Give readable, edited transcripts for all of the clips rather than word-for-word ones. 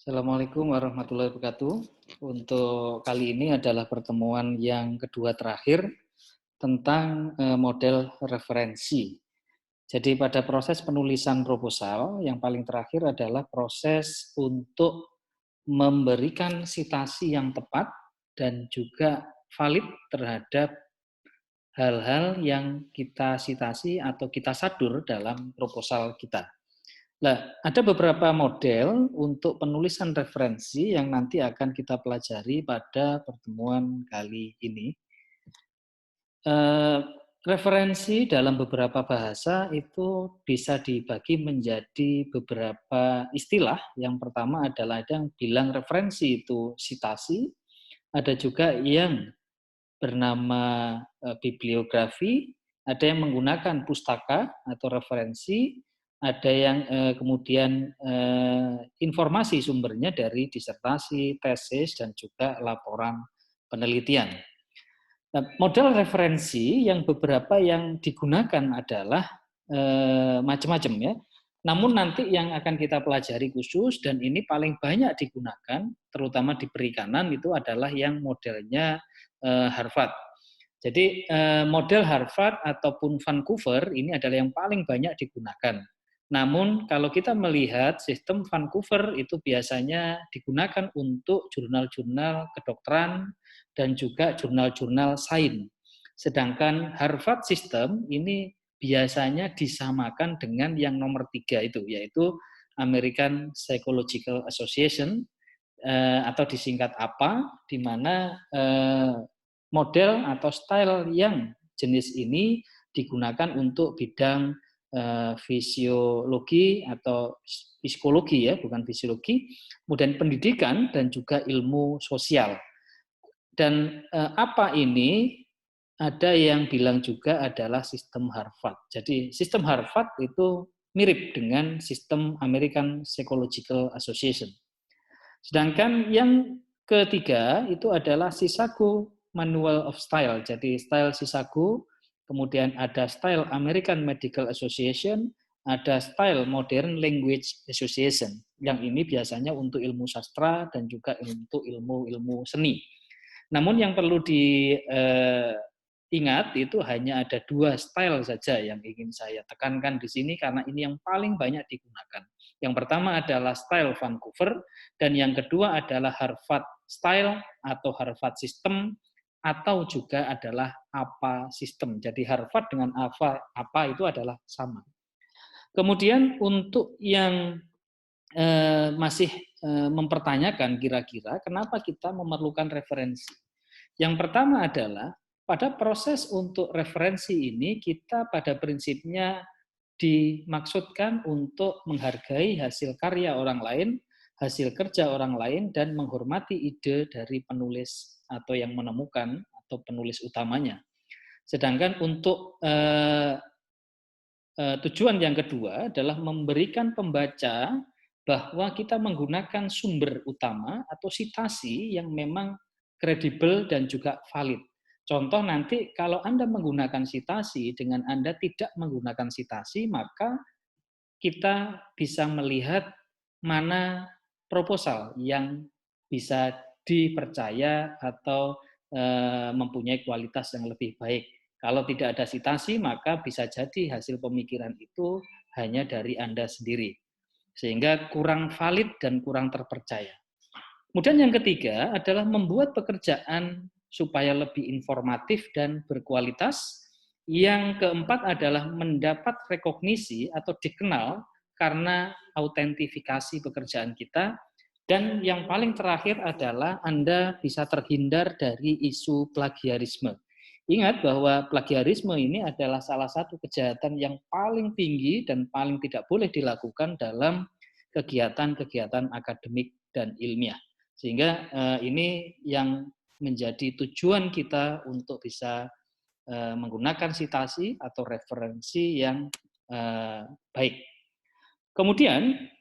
Assalamualaikum warahmatullahi wabarakatuh. Untuk kali ini adalah pertemuan yang kedua terakhir tentang model referensi. Jadi pada proses penulisan proposal, yang paling terakhir adalah proses untuk memberikan sitasi yang tepat dan juga valid terhadap hal-hal yang kita sitasi atau kita sadur dalam proposal kita. Nah, ada beberapa model untuk penulisan referensi yang nanti akan kita pelajari pada pertemuan kali ini. Referensi dalam beberapa bahasa itu bisa dibagi menjadi beberapa istilah. Yang pertama adalah ada yang bilang referensi itu sitasi, ada juga yang bernama bibliografi, ada yang menggunakan pustaka atau referensi, ada yang kemudian informasi sumbernya dari disertasi, tesis, dan juga laporan penelitian. Nah, model referensi yang beberapa yang digunakan adalah macam-macam ya. Namun nanti yang akan kita pelajari khusus dan ini paling banyak digunakan, terutama di perikanan itu adalah yang modelnya Harvard. Jadi model Harvard ataupun Vancouver ini adalah yang paling banyak digunakan. Namun kalau kita melihat sistem Vancouver itu biasanya digunakan untuk jurnal-jurnal kedokteran dan juga jurnal-jurnal sains. Sedangkan Harvard System ini biasanya disamakan dengan yang nomor 3 itu, yaitu American Psychological Association atau disingkat APA, di mana model atau style yang jenis ini digunakan untuk bidang fisiologi atau psikologi ya, bukan fisiologi, kemudian pendidikan dan juga ilmu sosial. Dan apa ini ada yang bilang juga adalah sistem Harvard. Jadi sistem Harvard itu mirip dengan sistem American Psychological Association. Sedangkan yang ketiga itu adalah Shisaku Manual of Style. Jadi style Shisaku, kemudian ada style American Medical Association, ada style Modern Language Association. Yang ini biasanya untuk ilmu sastra dan juga untuk ilmu-ilmu seni. Namun yang perlu diingat itu hanya ada 2 style saja yang ingin saya tekankan di sini karena ini yang paling banyak digunakan. Yang pertama adalah style Vancouver dan yang kedua adalah Harvard style atau Harvard system atau juga adalah APA system. Jadi Harvard dengan APA itu adalah sama. Kemudian untuk yang masih mempertanyakan kira-kira kenapa kita memerlukan referensi. Yang pertama adalah pada proses untuk referensi ini kita pada prinsipnya dimaksudkan untuk menghargai hasil karya orang lain, hasil kerja orang lain, dan menghormati ide dari penulis atau yang menemukan atau penulis utamanya. Sedangkan untuk tujuan yang kedua adalah memberikan pembaca bahwa kita menggunakan sumber utama atau sitasi yang memang kredibel dan juga valid. Contoh nanti kalau Anda menggunakan sitasi dengan Anda tidak menggunakan sitasi, maka kita bisa melihat mana proposal yang bisa dipercaya atau mempunyai kualitas yang lebih baik. Kalau tidak ada sitasi, maka bisa jadi hasil pemikiran itu hanya dari Anda sendiri. Sehingga kurang valid dan kurang terpercaya. Kemudian yang ketiga adalah membuat pekerjaan supaya lebih informatif dan berkualitas. Yang keempat adalah mendapat rekognisi atau dikenal karena autentifikasi pekerjaan kita. Dan yang paling terakhir adalah Anda bisa terhindar dari isu plagiarisme. Ingat bahwa plagiarisme ini adalah salah satu kejahatan yang paling tinggi dan paling tidak boleh dilakukan dalam kegiatan-kegiatan akademik dan ilmiah. Sehingga ini yang menjadi tujuan kita untuk bisa menggunakan sitasi atau referensi yang baik. Kemudian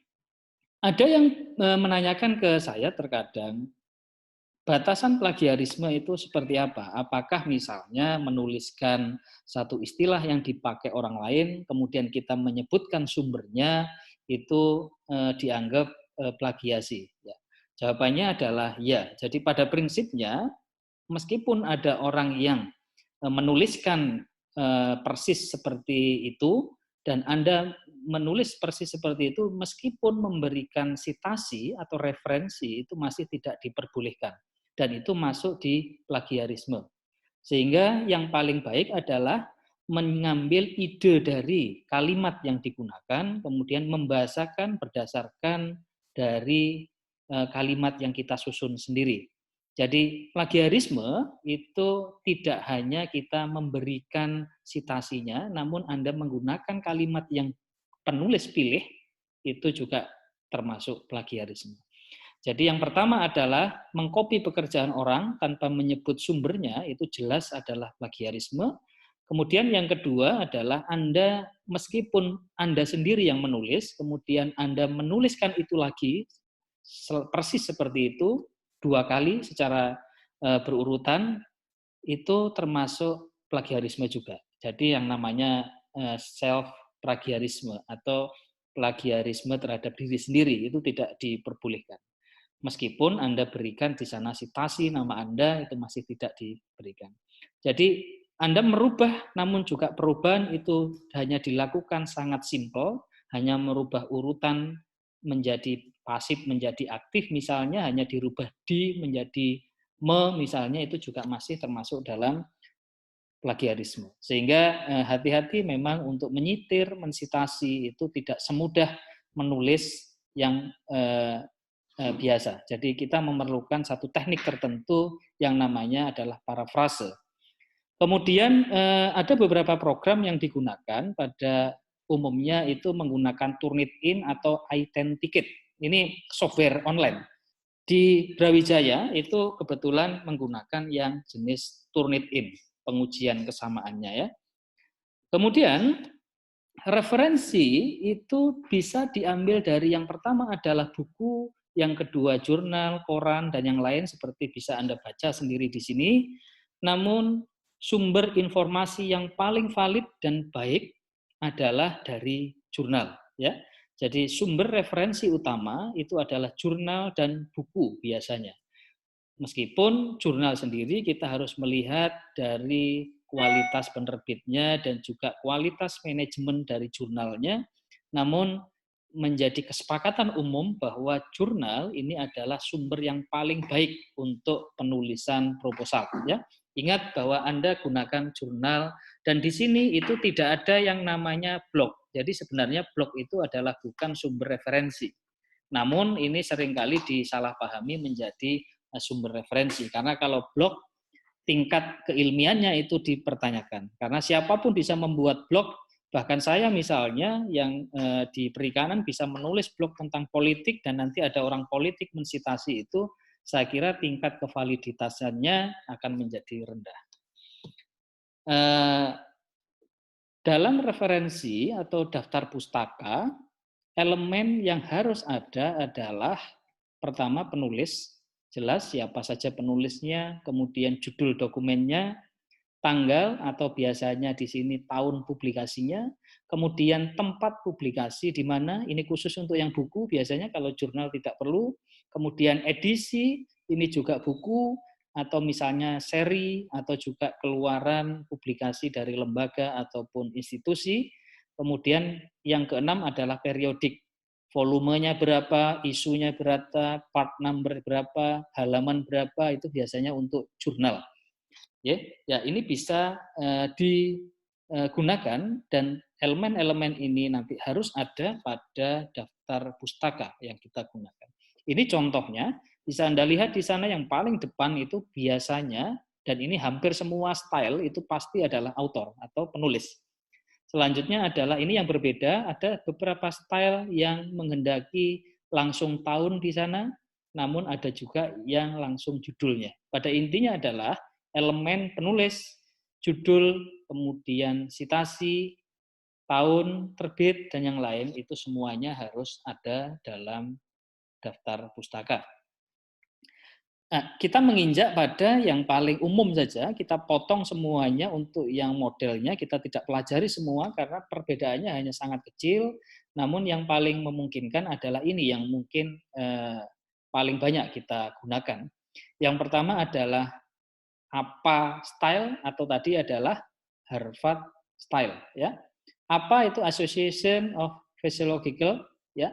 ada yang menanyakan ke saya terkadang, batasan plagiarisme itu seperti apa? Apakah misalnya menuliskan satu istilah yang dipakai orang lain, kemudian kita menyebutkan sumbernya, itu dianggap plagiasi? Ya. Jawabannya adalah ya. Jadi pada prinsipnya, meskipun ada orang yang menuliskan persis seperti itu, dan Anda menulis persis seperti itu, meskipun memberikan sitasi atau referensi, itu masih tidak diperbolehkan. Dan itu masuk di plagiarisme. Sehingga yang paling baik adalah mengambil ide dari kalimat yang digunakan, kemudian membahasakan berdasarkan dari kalimat yang kita susun sendiri. Jadi plagiarisme itu tidak hanya kita memberikan sitasinya, namun Anda menggunakan kalimat yang penulis pilih, itu juga termasuk plagiarisme. Jadi yang pertama adalah mengcopy pekerjaan orang tanpa menyebut sumbernya, itu jelas adalah plagiarisme. Kemudian yang kedua adalah Anda, meskipun Anda sendiri yang menulis, kemudian Anda menuliskan itu lagi, persis seperti itu, 2 kali secara berurutan, itu termasuk plagiarisme juga. Jadi yang namanya self plagiarisme atau plagiarisme terhadap diri sendiri itu tidak diperbolehkan. Meskipun Anda berikan di sana sitasi nama Anda, itu masih tidak diberikan. Jadi Anda merubah, namun juga perubahan itu hanya dilakukan sangat simpel, hanya merubah urutan menjadi pasif menjadi aktif, misalnya hanya dirubah di menjadi me, misalnya, itu juga masih termasuk dalam plagiarisme. Sehingga hati-hati memang untuk menyitir, mensitasi itu tidak semudah menulis yang biasa. Jadi kita memerlukan satu teknik tertentu yang namanya adalah parafrase. Kemudian ada beberapa program yang digunakan, pada umumnya itu menggunakan Turnitin atau iTenticket. Ini software online. Di Brawijaya itu kebetulan menggunakan yang jenis Turnitin, pengujian kesamaannya ya. Kemudian referensi itu bisa diambil dari yang pertama adalah buku, yang kedua jurnal, koran, dan yang lain seperti bisa Anda baca sendiri di sini. Namun sumber informasi yang paling valid dan baik adalah dari jurnal, ya. Jadi sumber referensi utama itu adalah jurnal dan buku biasanya. Meskipun jurnal sendiri kita harus melihat dari kualitas penerbitnya dan juga kualitas manajemen dari jurnalnya, namun menjadi kesepakatan umum bahwa jurnal ini adalah sumber yang paling baik untuk penulisan proposal. Ya, ingat bahwa Anda gunakan jurnal, dan di sini itu tidak ada yang namanya blog. Jadi sebenarnya blog itu adalah bukan sumber referensi. Namun ini seringkali disalahpahami menjadi sumber referensi, karena kalau blog tingkat keilmiannya itu dipertanyakan, karena siapapun bisa membuat blog, bahkan saya misalnya yang di perikanan bisa menulis blog tentang politik dan nanti ada orang politik mensitasi itu, saya kira tingkat kevaliditasannya akan menjadi rendah. Dalam referensi atau daftar pustaka, elemen yang harus ada adalah pertama penulis, jelas siapa saja penulisnya, kemudian judul dokumennya, tanggal atau biasanya di sini tahun publikasinya, kemudian tempat publikasi di mana, ini khusus untuk yang buku, biasanya kalau jurnal tidak perlu, kemudian edisi, ini juga buku, atau misalnya seri, atau juga keluaran publikasi dari lembaga ataupun institusi. Kemudian yang keenam adalah periodik, volumenya berapa, isunya berapa, part number berapa, halaman berapa, itu biasanya untuk jurnal. Ya, ini bisa digunakan, dan elemen-elemen ini nanti harus ada pada daftar pustaka yang kita gunakan. Ini contohnya, bisa Anda lihat di sana yang paling depan itu biasanya, dan ini hampir semua style itu pasti adalah author atau penulis. Selanjutnya adalah ini yang berbeda, ada beberapa style yang menghendaki langsung tahun di sana, namun ada juga yang langsung judulnya. Pada intinya adalah elemen penulis, judul, kemudian sitasi, tahun terbit, dan yang lain itu semuanya harus ada dalam daftar pustaka. Nah, kita menginjak pada yang paling umum saja, kita potong semuanya untuk yang modelnya, kita tidak pelajari semua karena perbedaannya hanya sangat kecil, namun yang paling memungkinkan adalah ini yang mungkin paling banyak kita gunakan. Yang pertama adalah APA style atau tadi adalah Harvard style ya. APA itu Association of Physiological ya.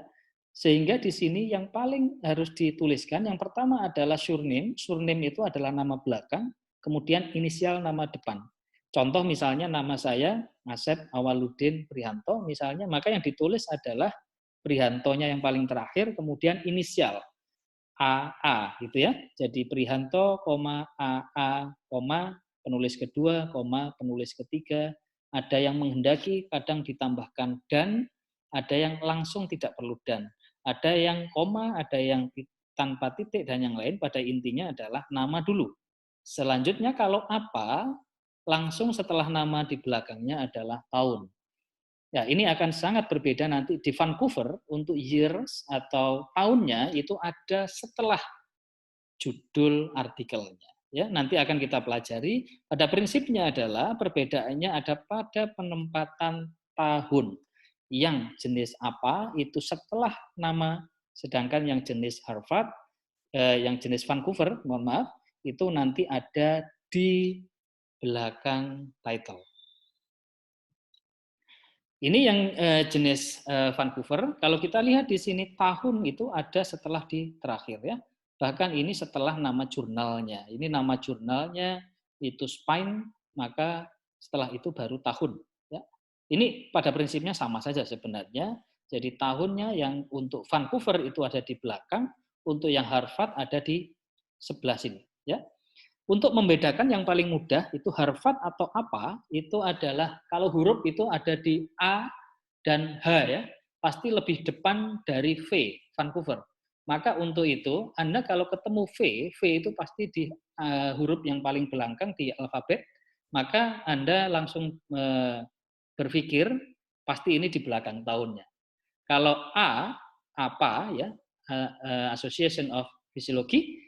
Sehingga di sini yang paling harus dituliskan yang pertama adalah surname. Surname itu adalah nama belakang, kemudian inisial nama depan. Contoh misalnya nama saya Asep Awaludin Prihanto misalnya, maka yang ditulis adalah Prihantonya yang paling terakhir, kemudian inisial AA gitu ya. Jadi Prihanto, AA, penulis kedua, penulis ketiga. Ada yang menghendaki kadang ditambahkan dan, ada yang langsung tidak perlu dan. Ada yang koma, ada yang tanpa titik dan yang lain. Pada intinya adalah nama dulu. Selanjutnya kalau apa, langsung setelah nama di belakangnya adalah tahun. Ya, ini akan sangat berbeda nanti di Vancouver untuk years atau tahunnya itu ada setelah judul artikelnya. Ya, nanti akan kita pelajari. Pada prinsipnya adalah perbedaannya ada pada penempatan tahun. Yang jenis apa itu setelah nama, sedangkan yang jenis Harvard, yang jenis Vancouver, mohon maaf, itu nanti ada di belakang title. Ini yang jenis Vancouver. Kalau kita lihat di sini tahun itu ada setelah di terakhir ya. Bahkan ini setelah nama jurnalnya. Ini nama jurnalnya itu Spine, maka setelah itu baru tahun. Ya. Ini pada prinsipnya sama saja sebenarnya. Jadi tahunnya yang untuk Vancouver itu ada di belakang, untuk yang Harvard ada di sebelah sini. Ya. Untuk membedakan yang paling mudah itu Harvard atau apa itu adalah kalau huruf itu ada di A dan H ya, pasti lebih depan dari V, Vancouver. Maka untuk itu Anda kalau ketemu V itu pasti di huruf yang paling belakang di alfabet, maka Anda langsung berpikir pasti ini di belakang tahunnya. Kalau A apa ya, Association of Physiology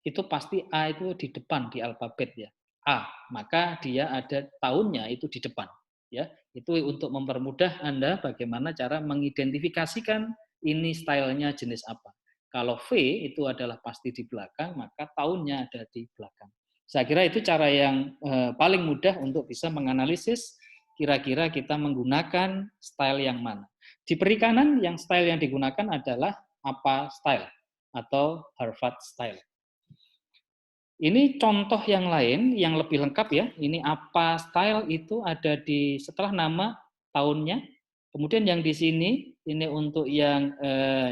itu pasti A itu di depan di alfabet ya. A, maka dia ada tahunnya itu di depan ya. Itu untuk mempermudah Anda bagaimana cara mengidentifikasikan ini stylenya jenis apa. Kalau V itu adalah pasti di belakang, maka tahunnya ada di belakang. Saya kira itu cara yang paling mudah untuk bisa menganalisis kira-kira kita menggunakan style yang mana. Di perikanan yang style yang digunakan adalah apa style atau Harvard style. Ini contoh yang lain yang lebih lengkap ya. Ini apa style itu ada di setelah nama tahunnya. Kemudian yang di sini ini untuk yang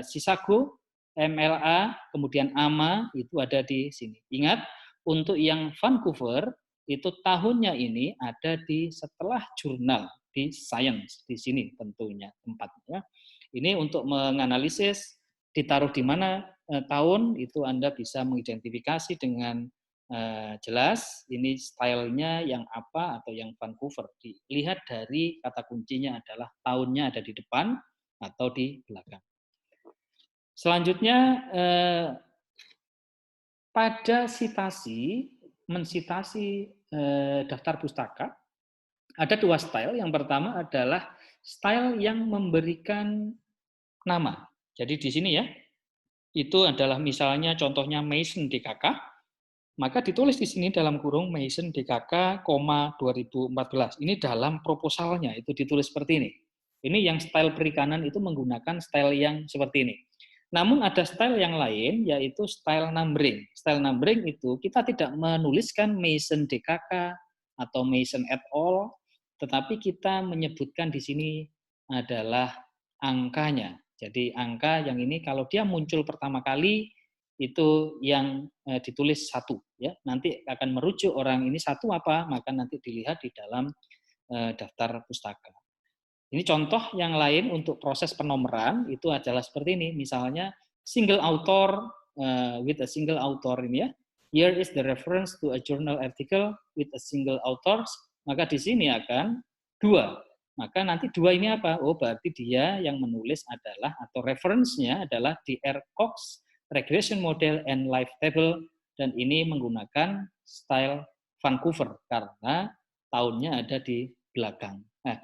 Chisago, MLA, kemudian AMA itu ada di sini. Ingat untuk yang Vancouver itu tahunnya ini ada di setelah jurnal di Science di sini tentunya tempatnya. Ini untuk menganalisis ditaruh di mana tahun itu Anda bisa mengidentifikasi dengan jelas ini stylenya yang apa atau yang Vancouver. Dilihat dari kata kuncinya adalah tahunnya ada di depan atau di belakang. Selanjutnya pada citasi, mensitasi daftar pustaka, ada dua style. Yang pertama adalah style yang memberikan nama. Jadi di sini ya, itu adalah misalnya contohnya Mason DKK, maka ditulis di sini dalam kurung Mason DKK, 2014. Ini dalam proposalnya itu ditulis seperti ini. Ini yang style perikanan itu menggunakan style yang seperti ini. Namun ada style yang lain yaitu style numbering. Style numbering itu kita tidak menuliskan Mason DKK atau Mason et al, tetapi kita menyebutkan di sini adalah angkanya. Jadi angka yang ini kalau dia muncul pertama kali itu yang ditulis satu ya, nanti akan merujuk orang ini satu apa, maka nanti dilihat di dalam daftar pustaka. Ini contoh yang lain untuk proses penomoran itu adalah seperti ini, misalnya single author with a single author ini ya, here is the reference to a journal article with a single author, maka di sini akan dua. Maka nanti dua ini apa? Oh, berarti dia yang menulis adalah atau reference-nya adalah DR Cox Regression Model and Life Table, dan ini menggunakan style Vancouver karena tahunnya ada di belakang. Nah,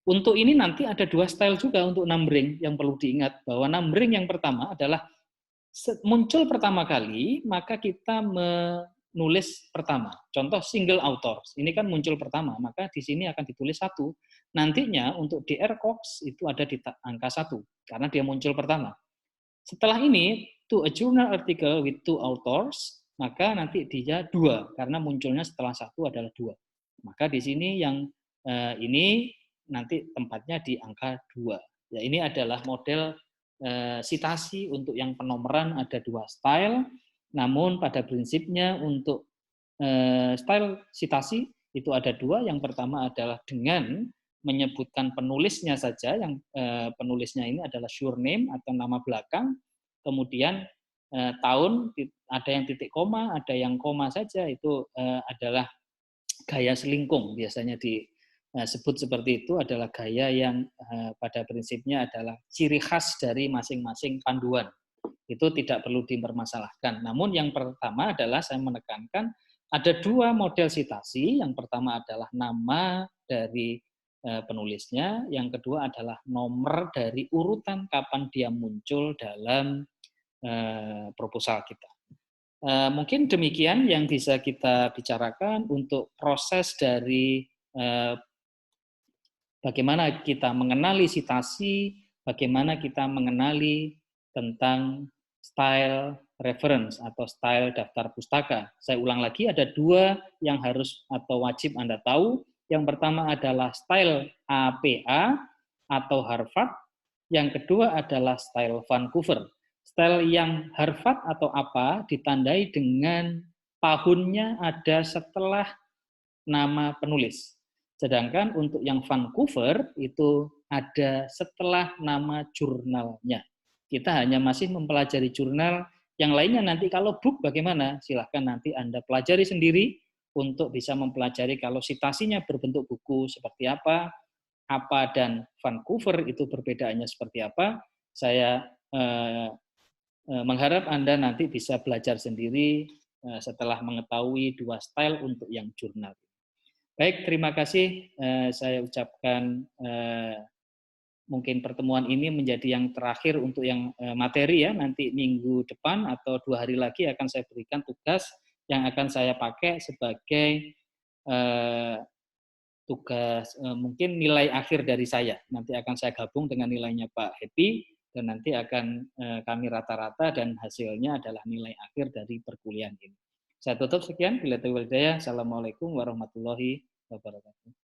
untuk ini nanti ada dua style juga untuk numbering yang perlu diingat, bahwa numbering yang pertama adalah Muncul pertama kali, maka kita menulis pertama. Contoh single authors, ini kan muncul pertama, maka di sini akan ditulis 1. Nantinya untuk DR Cox itu ada di angka 1, karena dia muncul pertama. Setelah ini, to a journal article with 2 authors, maka nanti dia 2, karena munculnya setelah 1 adalah 2. Maka di sini yang ini nanti tempatnya di angka 2. Ya, ini adalah model sitasi. Untuk yang penomoran ada 2 style, namun pada prinsipnya untuk style sitasi itu ada 2. Yang pertama adalah dengan menyebutkan penulisnya saja, yang penulisnya ini adalah surname atau nama belakang, kemudian tahun, ada yang titik koma, ada yang koma saja, itu adalah gaya selingkung, biasanya disebut seperti itu, adalah gaya yang pada prinsipnya adalah ciri khas dari masing-masing panduan. Itu tidak perlu dipermasalahkan. Namun yang pertama adalah saya menekankan ada 2 model sitasi. Yang pertama adalah nama dari penulisnya, yang kedua adalah nomor dari urutan kapan dia muncul dalam proposal kita. Mungkin demikian yang bisa kita bicarakan untuk proses dari bagaimana kita mengenali sitasi, bagaimana kita mengenali tentang style reference atau style daftar pustaka. Saya ulang lagi, ada 2 yang harus atau wajib Anda tahu. Yang pertama adalah style APA atau Harvard, yang kedua adalah style Vancouver. Style yang Harvard atau apa ditandai dengan tahunnya ada setelah nama penulis. Sedangkan untuk yang Vancouver itu ada setelah nama jurnalnya. Kita hanya masih mempelajari jurnal, yang lainnya nanti kalau book bagaimana? Silahkan nanti Anda pelajari sendiri untuk bisa mempelajari kalau sitasinya berbentuk buku seperti apa dan Vancouver itu perbedaannya seperti apa. Saya mengharap Anda nanti bisa belajar sendiri setelah mengetahui 2 style untuk yang jurnal. Baik, terima kasih. Saya ucapkan mungkin pertemuan ini menjadi yang terakhir untuk yang materi ya. Nanti minggu depan atau 2 hari lagi akan saya berikan tugas yang akan saya pakai sebagai tugas mungkin nilai akhir dari saya. Nanti akan saya gabung dengan nilainya Pak Happy, dan nanti akan kami rata-rata dan hasilnya adalah nilai akhir dari perkuliahan ini. Saya tutup sekian. Assalamualaikum warahmatullahi wabarakatuh.